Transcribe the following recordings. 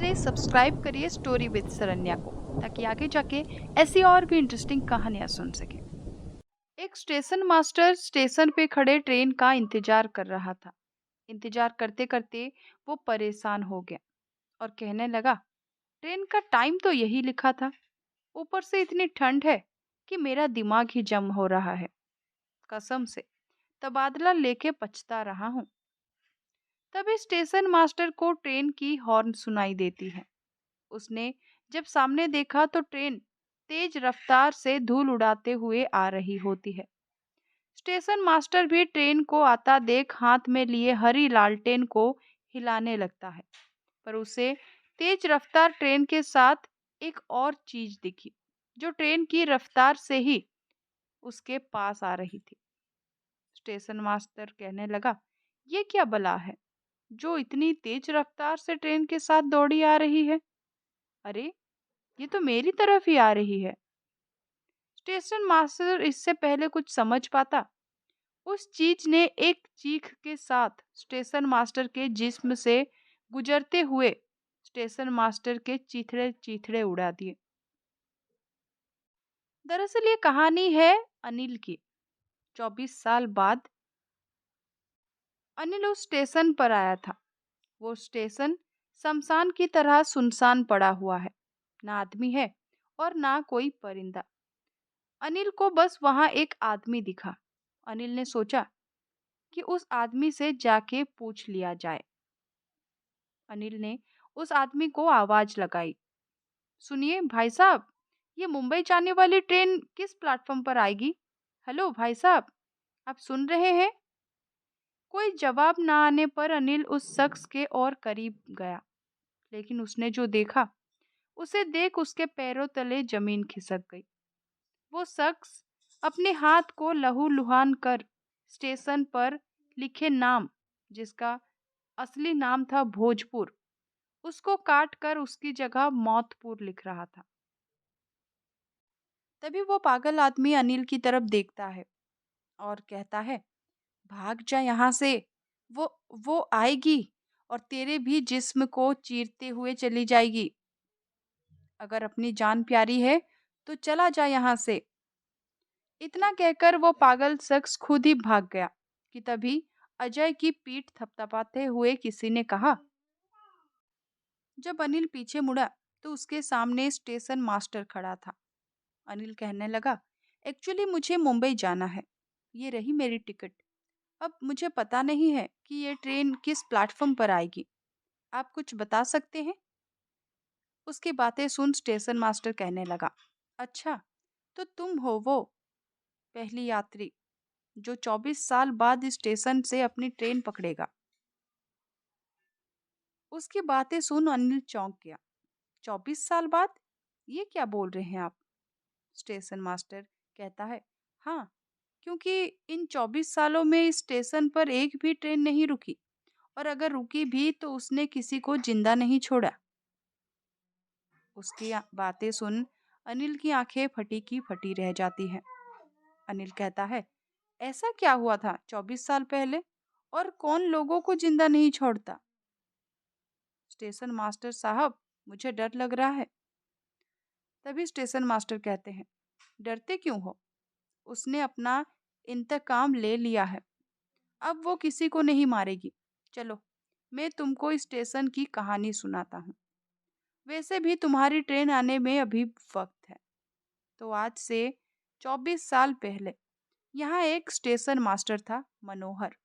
करिए, सब्सक्राइब करिए story with Saranya को, ताकि आगे जाके ऐसी और भी इंटरेस्टिंग कहानियां सुन सके। एक स्टेशन मास्टर स्टेशन पे खड़े ट्रेन का इंतजार कर रहा था। इंतजार करते करते वो परेशान हो गया और कहने लगा, ट्रेन का टाइम तो यही लिखा था, ऊपर से इतनी ठंड है कि मेरा दिमाग ही जम हो रहा है। कसम से तबादला लेके पछता रहा हूँ। तभी स्टेशन मास्टर को ट्रेन की हॉर्न सुनाई देती है। उसने जब सामने देखा तो ट्रेन तेज रफ्तार से धूल उड़ाते हुए आ रही होती है। स्टेशन मास्टर भी ट्रेन को आता देख हाथ में लिए हरी लालटेन को हिलाने लगता है। पर उसे तेज रफ्तार ट्रेन के साथ एक और चीज दिखी, जो ट्रेन की रफ्तार से ही उसके पास आ रही थी। स्टेशन मास्टर कहने लगा, ये क्या बला है जो इतनी तेज रफ्तार से ट्रेन के साथ दौड़ी आ रही है? अरे, ये तो मेरी तरफ ही आ रही है। स्टेशन मास्टर इससे पहले कुछ समझ पाता, उस चीज ने एक चीख के साथ स्टेशन मास्टर के जिस्म से गुजरते हुए स्टेशन मास्टर के चीथड़े चीथड़े उड़ा दिए। दरअसल ये कहानी है अनिल की। 24 साल बाद अनिल उस स्टेशन पर आया था। वो स्टेशन शमशान की तरह सुनसान पड़ा हुआ है। ना आदमी है और ना कोई परिंदा। अनिल को बस वहां एक आदमी दिखा। अनिल ने सोचा कि उस आदमी से जाके पूछ लिया जाए। अनिल ने उस आदमी को आवाज लगाई, सुनिए भाई साहब, ये मुंबई जाने वाली ट्रेन किस प्लेटफॉर्म पर आएगी? हेलो भाई साहब, आप सुन रहे हैं? कोई जवाब ना आने पर अनिल उस शख्स के और करीब गया, लेकिन उसने जो देखा, उसे देख उसके पैरों तले जमीन खिसक गई। वो शख्स अपने हाथ को लहूलुहान कर स्टेशन पर लिखे नाम, जिसका असली नाम था भोजपुर, उसको काट कर उसकी जगह मौतपुर लिख रहा था। तभी वो पागल आदमी अनिल की तरफ देखता है और कहता है, भाग जा यहाँ से। वो वो आएगी और तेरे भी जिस्म को चीरते हुए चली जाएगी। अगर अपनी जान प्यारी है तो चला जा यहाँ से। इतना कहकर वो पागल शख्स खुद ही भाग गया कि तभी अजय की पीठ थपथपाते हुए किसी ने कहा। जब अनिल पीछे मुड़ा तो उसके सामने स्टेशन मास्टर खड़ा था। अनिल कहने लगा, एक्चुअली मुझे मुंबई जाना है। ये रही मेरी टिकट। अब मुझे पता नहीं है कि ये ट्रेन किस प्लेटफॉर्म पर आएगी। आप कुछ बता सकते हैं? उसकी बातें सुन स्टेशन मास्टर कहने लगा, अच्छा, तो तुम हो वो पहली यात्री जो 24 साल बाद इस स्टेशन से अपनी ट्रेन पकड़ेगा। उसकी बातें सुन अनिल चौंक गया। 24 साल बाद? ये क्या बोल रहे हैं आप? स्टेशन मास्टर कहता है, हाँ, क्योंकि इन 24 सालों में इस स्टेशन पर एक भी ट्रेन नहीं रुकी, और अगर रुकी भी तो उसने किसी को जिंदा नहीं छोड़ा। उसकी बातें सुन अनिल की आंखें फटी की फटी रह जाती हैं। अनिल कहता है, ऐसा क्या हुआ था 24 साल पहले, और कौन लोगों को जिंदा नहीं छोड़ता? स्टेशन मास्टर साहब, मुझे डर लग रहा है। तभी स्टेशन मास्टर कहते हैं, डरते क्यों हो? उसने अपना इंतकाम ले लिया है। अब वो किसी को नहीं मारेगी। चलो, मैं तुमको इस स्टेशन की कहानी सुनाता हूँ। वैसे भी तुम्हारी ट्रेन आने में अभी वक्त है। तो आज से 24 साल पहले यहाँ एक स्टेशन मास्टर था, मनोहर।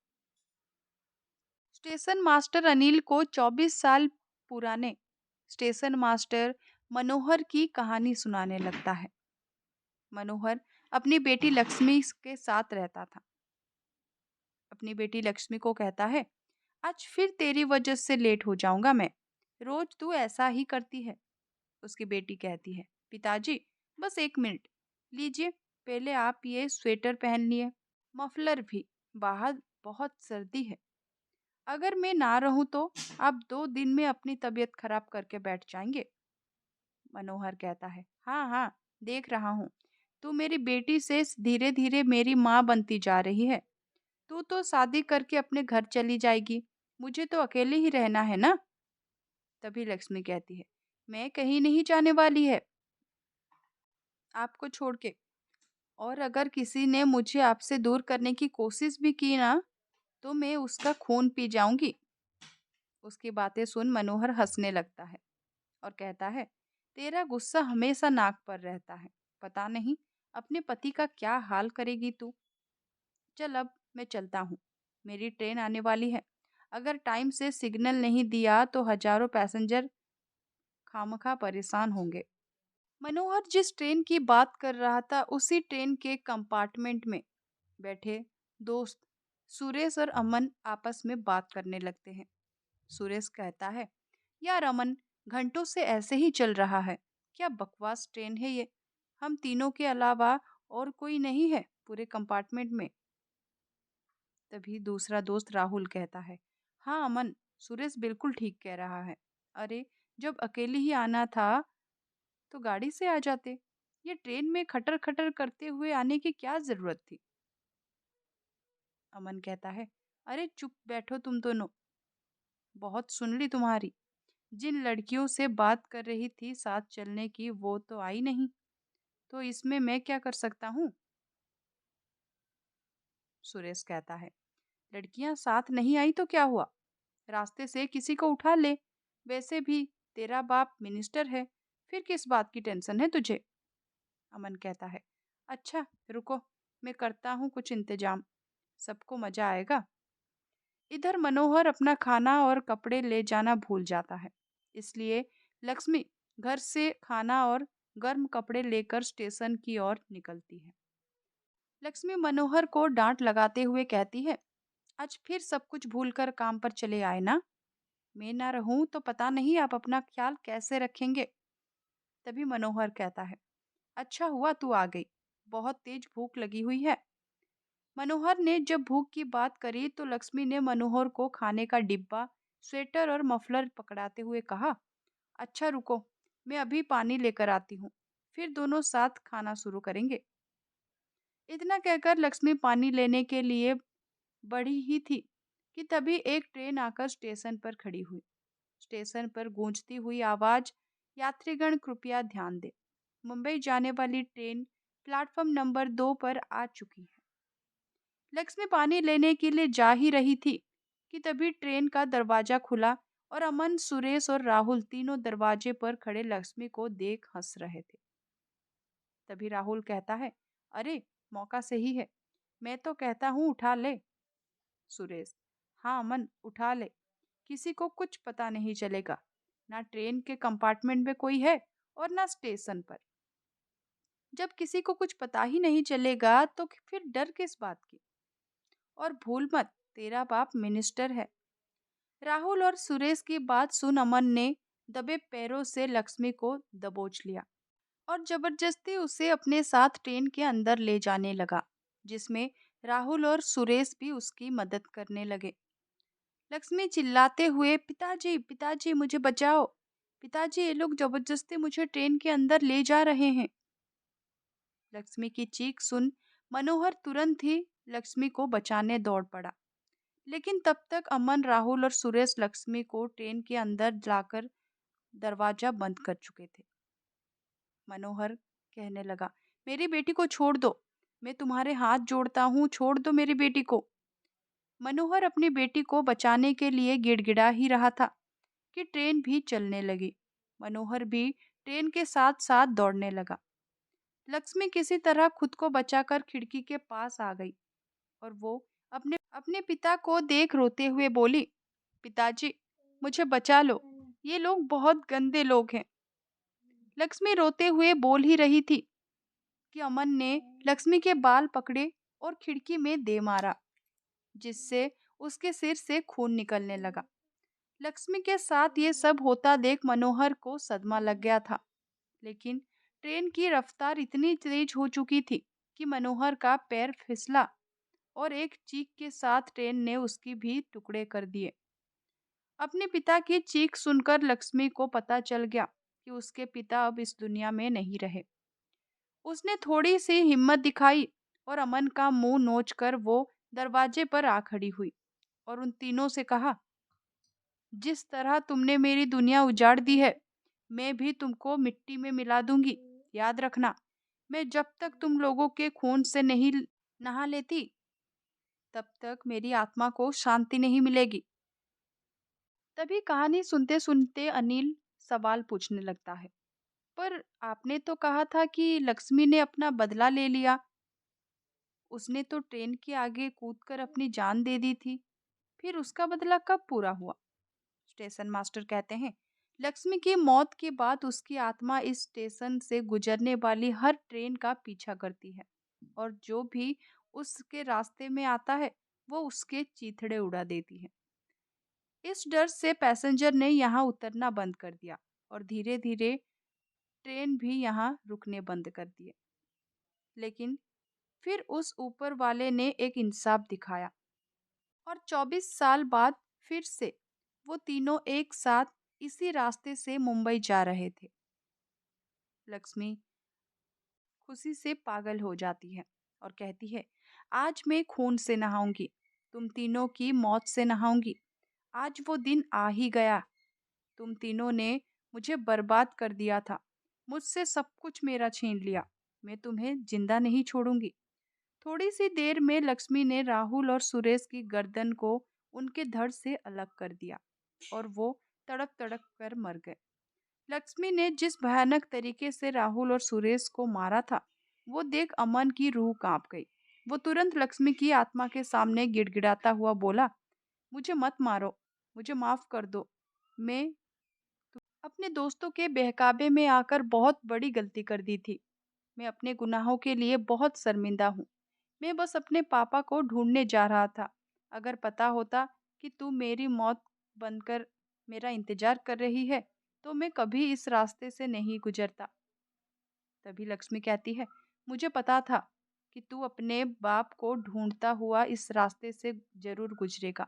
स्टेशन मास्टर अनिल को 24 साल पुराने स्टेशन मास्टर मनोहर की कहानी सुनाने लगता है। मनोहर अपनी बेटी लक्ष्मी के साथ रहता था। अपनी बेटी लक्ष्मी को कहता है, आज फिर तेरी वजह से लेट हो जाऊंगा मैं। रोज तू ऐसा ही करती है। उसकी बेटी कहती है, पिताजी, बस 1 मिनट लीजिए, पहले आप ये स्वेटर पहन लिए, मफलर भी, बाहर बहुत सर्दी है। अगर मैं ना रहूं तो आप 2 दिन में अपनी तबीयत खराब करके बैठ जाएंगे। मनोहर कहता है, हाँ हाँ, देख रहा हूँ। तू मेरी बेटी से धीरे धीरे मेरी माँ बनती जा रही है। तू तो शादी करके अपने घर चली जाएगी, मुझे तो अकेले ही रहना है ना। तभी लक्ष्मी कहती है, मैं कहीं नहीं जाने वाली है आपको छोड़ के। और अगर किसी ने मुझे आपसे दूर करने की कोशिश भी की ना, तो मैं उसका खून पी जाऊंगी। उसकी बातें सुन मनोहर हंसने लगता है और कहता है, तेरा गुस्सा हमेशा नाक पर रहता है। पता नहीं अपने पति का क्या हाल करेगी तू। चल अब मैं चलता हूँ, मेरी ट्रेन आने वाली है। अगर टाइम से सिग्नल नहीं दिया तो हजारों पैसेंजर खामखा परेशान होंगे। मनोहर जिस ट्रेन की बात कर रहा था उसी ट्रेन के कंपार्टमेंट में बैठे दोस्त सुरेश और अमन आपस में बात करने लगते हैं। सुरेश कहता है, यार अमन, घंटों से ऐसे ही चल रहा है। क्या बकवास ट्रेन है ये। हम तीनों के अलावा और कोई नहीं है पूरे कंपार्टमेंट में। तभी दूसरा दोस्त राहुल कहता है, हाँ अमन, सुरेश बिल्कुल ठीक कह रहा है। अरे, जब अकेले ही आना था तो गाड़ी से आ जाते। ये ट्रेन में खटर खटर करते हुए आने की क्या जरूरत थी। अमन कहता है, अरे चुप बैठो तुम दोनों, बहुत सुन ली तुम्हारी। जिन लड़कियों से बात कर रही थी साथ चलने की वो तो आई नहीं, तो इसमें मैं क्या कर सकता हूँ। सुरेश कहता है, लड़कियां साथ नहीं आई तो क्या हुआ, रास्ते से किसी को उठा ले। वैसे भी तेरा बाप मिनिस्टर है, फिर किस बात की टेंशन है तुझे। अमन कहता है, अच्छा रुको, मैं करता हूँ कुछ इंतजाम, सबको मजा आएगा। इधर मनोहर अपना खाना और कपड़े ले जाना भूल जाता है, इसलिए लक्ष्मी घर से खाना और गर्म कपड़े लेकर स्टेशन की ओर निकलती है। लक्ष्मी मनोहर को डांट लगाते हुए कहती है, आज फिर सब कुछ भूलकर काम पर चले आए ना। मैं ना रहूं तो पता नहीं आप अपना ख्याल कैसे रखेंगे। तभी मनोहर कहता है, अच्छा हुआ तू आ गई, बहुत तेज भूख लगी हुई है। मनोहर ने जब भूख की बात करी तो लक्ष्मी ने मनोहर को खाने का डिब्बा, स्वेटर और मफलर पकड़ाते हुए कहा, अच्छा रुको, मैं अभी पानी लेकर आती हूँ, फिर दोनों साथ खाना शुरू करेंगे। इतना कहकर लक्ष्मी पानी लेने के लिए बढ़ी ही थी कि तभी एक ट्रेन आकर स्टेशन पर खड़ी हुई। स्टेशन पर गूंजती हुई आवाज, यात्रीगण कृपया ध्यान दें, मुंबई जाने वाली ट्रेन प्लेटफॉर्म नंबर 2 पर आ चुकी है। लक्ष्मी पानी लेने के लिए जा ही रही थी कि तभी ट्रेन का दरवाजा खुला और अमन, सुरेश और राहुल तीनों दरवाजे पर खड़े लक्ष्मी को देख हंस रहे थे। तभी राहुल कहता है, अरे मौका सही है, मैं तो कहता हूँ उठा ले। सुरेश, हाँ अमन उठा ले, किसी को कुछ पता नहीं चलेगा, ना ट्रेन के कंपार्टमेंट में कोई है और ना स्टेशन पर। जब किसी को कुछ पता ही नहीं चलेगा तो फिर डर किस बात की। और भूल मत, तेरा बाप मिनिस्टर है। राहुल और सुरेश की बात सुन अमन ने दबे पैरों से लक्ष्मी को दबोच लिया और जबरदस्ती उसे अपने साथ ट्रेन के अंदर ले जाने लगा, जिसमें राहुल और सुरेश भी उसकी मदद करने लगे। लक्ष्मी चिल्लाते हुए, पिताजी पिताजी मुझे बचाओ, पिताजी ये लोग जबरदस्ती मुझे ट्रेन के अंदर ले जा रहे हैं। लक्ष्मी की चीख सुन मनोहर तुरंत ही लक्ष्मी को बचाने दौड़ पड़ा, लेकिन तब तक अमन, राहुल और सुरेश लक्ष्मी को ट्रेन के अंदर लाकर दरवाजा बंद कर चुके थे। मनोहर कहने लगा, मेरी बेटी को छोड़ दो, मैं तुम्हारे हाथ जोड़ता हूँ, छोड़ दो मेरी बेटी को। मनोहर अपनी बेटी को बचाने के लिए गिड़गिड़ा ही रहा था कि ट्रेन भी चलने लगी। मनोहर भी ट्रेन के साथ साथ दौड़ने लगा। लक्ष्मी किसी तरह खुद को बचाकर खिड़की के पास आ गई और वो अपने अपने पिता को देख रोते हुए बोली, पिताजी मुझे बचा लो, ये लोग बहुत गंदे लोग हैं। लक्ष्मी रोते हुए बोल ही रही थी कि अमन ने लक्ष्मी के बाल पकड़े और खिड़की में दे मारा, जिससे उसके सिर से खून निकलने लगा। लक्ष्मी के साथ ये सब होता देख मनोहर को सदमा लग गया था, लेकिन ट्रेन की रफ्तार इतनी तेज हो चुकी थी कि मनोहर का पैर फिसला और एक चीख के साथ ट्रेन ने उसकी भी टुकड़े कर दिए। अपने पिता की चीख सुनकर लक्ष्मी को पता चल गया कि उसके पिता अब इस दुनिया में नहीं रहे। उसने थोड़ी सी हिम्मत दिखाई और अमन का मुंह नोचकर वो दरवाजे पर आ खड़ी हुई और उन तीनों से कहा, जिस तरह तुमने मेरी दुनिया उजाड़ दी है, मैं भी तुमको मिट्टी में मिला दूंगी। याद रखना, मैं जब तक तुम लोगों के खून से नहीं नहा लेती, तब तक मेरी आत्मा को शांति नहीं मिलेगी। तभी कहानी सुनते सुनते अनिल सवाल पूछने लगता है, पर आपने तो कहा था कि लक्ष्मी ने अपना बदला ले लिया। उसने तो ट्रेन के आगे कूदकर अपनी जान दे दी थी। फिर उसका बदला कब पूरा हुआ? स्टेशन मास्टर कहते हैं, लक्ष्मी की मौत के बाद उसकी आत्मा इस स्टेशन से गुजरने वाली हर ट्रेन का पीछा करती है, और जो भी उसके रास्ते में आता है वो उसके चीथड़े उड़ा देती है। इस डर से पैसेंजर ने यहाँ उतरना बंद कर दिया, और धीरे धीरे ट्रेन भी यहाँ रुकने बंद कर दिए। लेकिन फिर उस ऊपर वाले ने एक इंसाफ दिखाया, और 24 साल बाद फिर से वो तीनों एक साथ इसी रास्ते से मुंबई जा रहे थे। लक्ष्मी खुशी से पागल हो जाती है और कहती है, आज मैं खून से नहाऊंगी, तुम तीनों की मौत से नहाऊंगी। आज वो दिन आ ही गया। तुम तीनों ने मुझे बर्बाद कर दिया था, मुझसे सब कुछ मेरा छीन लिया। मैं तुम्हें जिंदा नहीं छोड़ूंगी। थोड़ी सी देर में लक्ष्मी ने राहुल और सुरेश की गर्दन को उनके धड़ से अलग कर दिया, और वो तड़प तड़प कर मर गए। लक्ष्मी ने जिस भयानक तरीके से राहुल और सुरेश को मारा था, वो देख अमन की रूह कांप गई। वो तुरंत लक्ष्मी की आत्मा के सामने गिड़गिड़ाता हुआ बोला, मुझे मत मारो, मुझे माफ कर दो। मैं अपने दोस्तों के बहकावे में आकर बहुत बड़ी गलती कर दी थी। मैं अपने गुनाहों के लिए बहुत शर्मिंदा हूँ। मैं बस अपने पापा को ढूंढने जा रहा था। अगर पता होता कि तू मेरी मौत बनकर मेरा इंतजार कर रही है, तो मैं कभी इस रास्ते से नहीं गुजरता। तभी लक्ष्मी कहती है, मुझे पता था कि तू अपने बाप को ढूंढता हुआ इस रास्ते से जरूर गुजरेगा।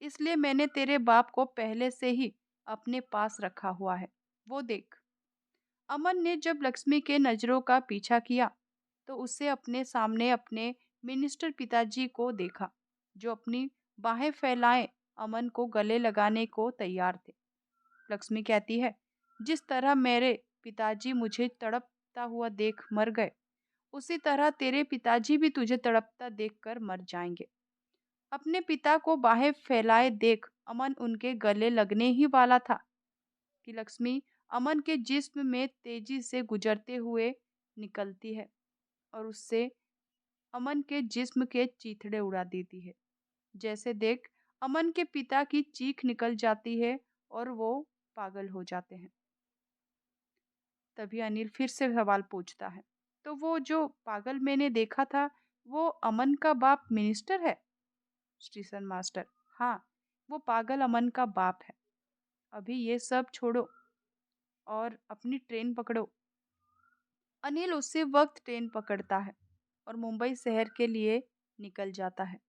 इसलिए मैंने तेरे बाप को पहले से ही अपने पास रखा हुआ है। वो देख। अमन ने जब लक्ष्मी के नजरों का पीछा किया, तो उसे अपने सामने अपने मिनिस्टर पिताजी को देखा, जो अपनी बाहें फैलाए अमन को गले लगाने को तैयार थे। लक्ष्मी कहती है, जिस तरह मेरे पिताजी मुझे तड़पता हुआ देख मर गए, उसी तरह तेरे पिताजी भी तुझे तड़पता देखकर मर जाएंगे। अपने पिता को बाहें फैलाए देख अमन उनके गले लगने ही वाला था कि लक्ष्मी अमन के जिस्म में तेजी से गुजरते हुए निकलती है, और उससे अमन के जिस्म के चीथड़े उड़ा देती है। जैसे देख अमन के पिता की चीख निकल जाती है और वो पागल हो जाते हैं। तभी अनिल फिर से सवाल पूछता है, तो वो जो पागल मैंने देखा था, वो अमन का बाप मिनिस्टर है? स्टेशन मास्टर, हाँ, वो पागल अमन का बाप है। अभी ये सब छोड़ो और अपनी ट्रेन पकड़ो। अनिल उसी वक्त ट्रेन पकड़ता है और मुंबई शहर के लिए निकल जाता है।